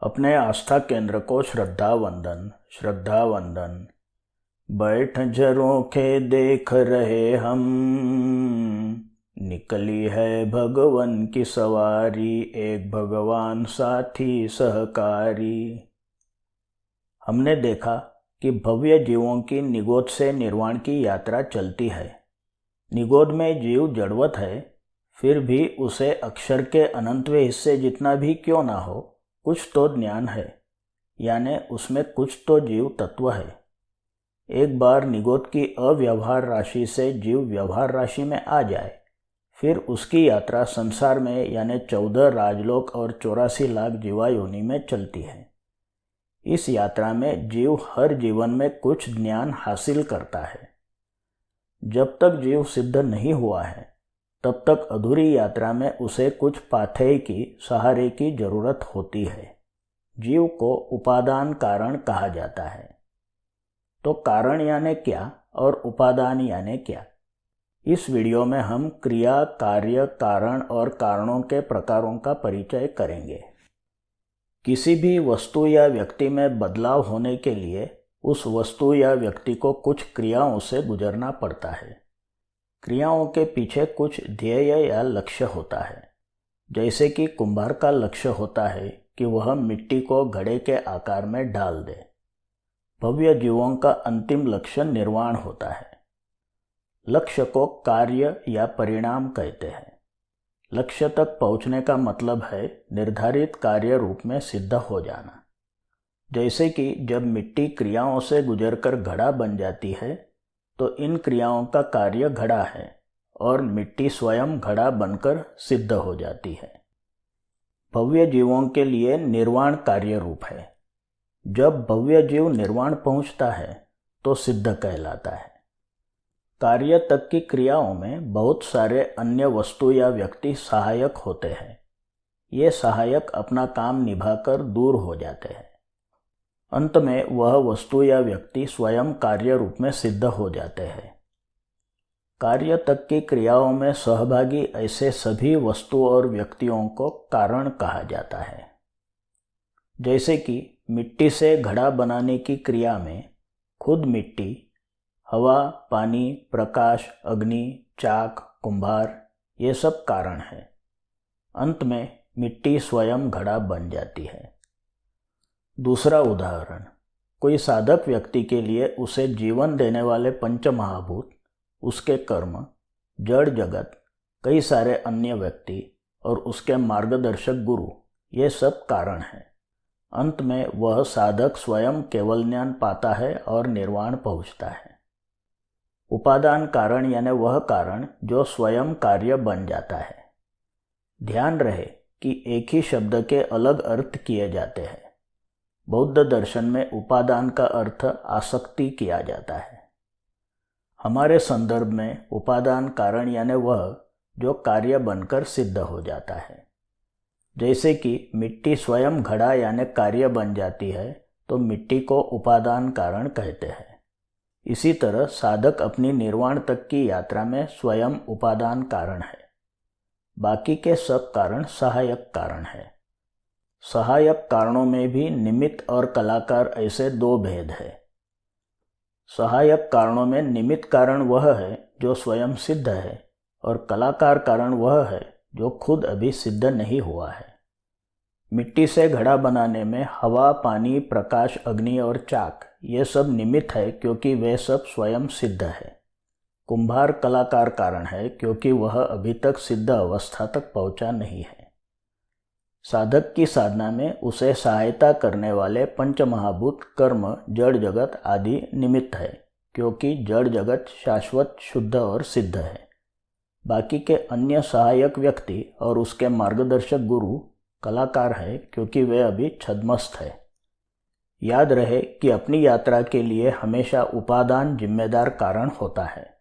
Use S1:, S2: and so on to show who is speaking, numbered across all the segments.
S1: अपने आस्था केंद्र को श्रद्धा वंदन। श्रद्धा वंदन। बैठ झरोखे देख रहे हम, निकली है भगवन की सवारी, एक भगवान साथी सहकारी। हमने देखा कि भव्य जीवों की निगोद से निर्वाण की यात्रा चलती है। निगोद में जीव जड़वत है, फिर भी उसे अक्षर के अनंतवें हिस्से जितना भी क्यों ना हो, कुछ तो ज्ञान है, यानी उसमें कुछ तो जीव तत्व है। एक बार निगोद की अव्यवहार राशि से जीव व्यवहार राशि में आ जाए, फिर उसकी यात्रा संसार में यानी 14 राजलोक और 84 लाख जीवायोनि में चलती है। इस यात्रा में जीव हर जीवन में कुछ ज्ञान हासिल करता है। जब तक जीव सिद्ध नहीं हुआ है, तब तक अधूरी यात्रा में उसे कुछ पाथेय की सहारे की जरूरत होती है। जीव को उपादान कारण कहा जाता है। तो कारण यानी क्या और उपादान यानी क्या? इस वीडियो में हम क्रिया, कार्य, कारण और कारणों के प्रकारों का परिचय करेंगे। किसी भी वस्तु या व्यक्ति में बदलाव होने के लिए उस वस्तु या व्यक्ति को कुछ क्रियाओं से गुजरना पड़ता है। क्रियाओं के पीछे कुछ ध्येय या लक्ष्य होता है। जैसे कि कुम्हार का लक्ष्य होता है कि वह मिट्टी को घड़े के आकार में ढाल दे। भव्य जीवों का अंतिम लक्ष्य निर्वाण होता है। लक्ष्य को कार्य या परिणाम कहते हैं। लक्ष्य तक पहुंचने का मतलब है निर्धारित कार्य रूप में सिद्ध हो जाना। जैसे कि जब मिट्टी क्रियाओं से गुजरकर घड़ा बन जाती है, तो इन क्रियाओं का कार्य घड़ा है और मिट्टी स्वयं घड़ा बनकर सिद्ध हो जाती है। भव्य जीवों के लिए निर्वाण कार्य रूप है। जब भव्य जीव निर्वाण पहुंचता है तो सिद्ध कहलाता है। कार्य तक की क्रियाओं में बहुत सारे अन्य वस्तु या व्यक्ति सहायक होते हैं। ये सहायक अपना काम निभाकर दूर हो जाते हैं। अंत में वह वस्तु या व्यक्ति स्वयं कार्य रूप में सिद्ध हो जाते हैं। कार्य तक की क्रियाओं में सहभागी ऐसे सभी वस्तु और व्यक्तियों को कारण कहा जाता है। जैसे कि मिट्टी से घड़ा बनाने की क्रिया में खुद मिट्टी, हवा, पानी, प्रकाश, अग्नि, चाक, कुम्हार, ये सब कारण है। अंत में मिट्टी स्वयं घड़ा बन जाती है। दूसरा उदाहरण, कोई साधक व्यक्ति के लिए उसे जीवन देने वाले पंचमहाभूत, उसके कर्म, जड़ जगत, कई सारे अन्य व्यक्ति और उसके मार्गदर्शक गुरु, ये सब कारण हैं। अंत में वह साधक स्वयं केवल ज्ञान पाता है और निर्वाण पहुंचता है। उपादान कारण यानी वह कारण जो स्वयं कार्य बन जाता है। ध्यान रहे कि एक ही शब्द के अलग अर्थ किए जाते हैं। बौद्ध दर्शन में उपादान का अर्थ आसक्ति किया जाता है। हमारे संदर्भ में उपादान कारण यानी वह जो कार्य बनकर सिद्ध हो जाता है। जैसे कि मिट्टी स्वयं घड़ा यानी कार्य बन जाती है, तो मिट्टी को उपादान कारण कहते हैं। इसी तरह साधक अपनी निर्वाण तक की यात्रा में स्वयं उपादान कारण है। बाकी के सब कारण सहायक कारण है। सहायक कारणों में भी निमित्त और कलाकार ऐसे दो भेद है। सहायक कारणों में निमित्त कारण वह है जो स्वयं सिद्ध है और कलाकार कारण वह है जो खुद अभी सिद्ध नहीं हुआ है। मिट्टी से घड़ा बनाने में हवा, पानी, प्रकाश, अग्नि और चाक, ये सब निमित्त है क्योंकि वे सब स्वयं सिद्ध है। कुम्हार कलाकार कारण है क्योंकि वह अभी तक सिद्ध अवस्था तक पहुंचा नहीं है। साधक की साधना में उसे सहायता करने वाले पंचमहाभूत, कर्म, जड़ जगत आदि निमित्त है क्योंकि जड़ जगत शाश्वत, शुद्ध और सिद्ध है। बाकी के अन्य सहायक व्यक्ति और उसके मार्गदर्शक गुरु कलाकार है क्योंकि वे अभी छद्मस्थ है। याद रहे कि अपनी यात्रा के लिए हमेशा उपादान जिम्मेदार कारण होता है।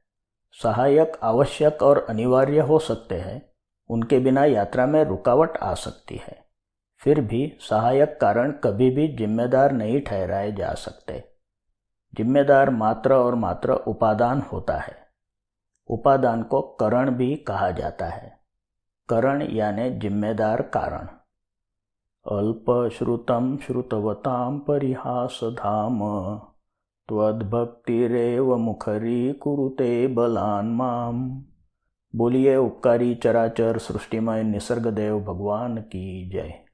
S1: सहायक आवश्यक और अनिवार्य हो सकते हैं, उनके बिना यात्रा में रुकावट आ सकती है। फिर भी सहायक कारण कभी भी जिम्मेदार नहीं ठहराए जा सकते। जिम्मेदार मात्र और मात्र उपादान होता है। उपादान को करण भी कहा जाता है। करण यानी जिम्मेदार कारण। अल्पश्रुतं श्रुतवतां परिहासधाम त्वद्भक्तिरेव मुखरीकुरुते बलान् माम। बोलिए उपकारी चराचर सृष्टिमय निसर्गदेव भगवान की जय।